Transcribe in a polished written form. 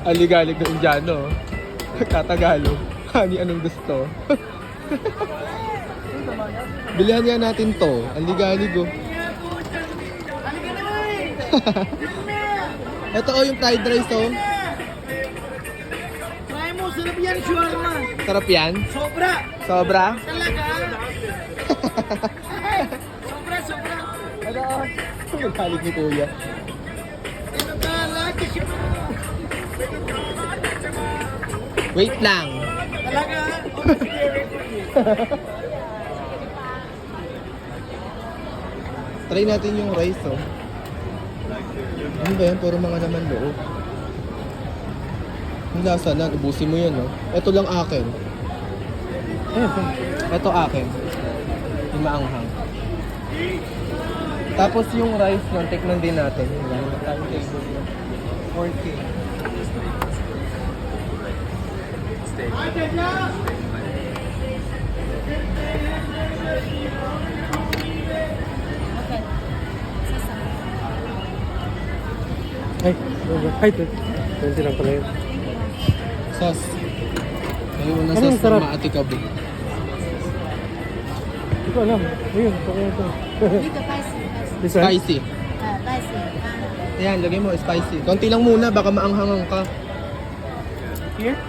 Aligalig na Indiano. Tatagalog. Hani, anong gusto? Bilihan nga natin to. Aligalig oh. Ito oh, yung fried rice oh. Try mo, sarap yan, shawarma. Sarap yan? Sobra. Sobra? Talaga? Sobra. Ano oh? Magalit ni Kuya. Ano ka, lagi siya. Wait lang. Talaga? Try natin yung rice oh. Ano ba yan? Puro mga naman loob. Yung lasa na, ubusin mo yan oh. Ito lang akin. Ito akin. Yung maanghang. Tapos yung rice nun, tikman din natin. Timetable yun. 4K. Ay, 20 lang pala yun. Sauce. Ayun na Anong sauce sarap? ng maatikabo. Hindi ko alam. Ayun, okay ito. Dito, spicy. This one? Spicy. Spicy. Ayan, lagay mo spicy. Konti lang muna, baka maanghangan ka. Here?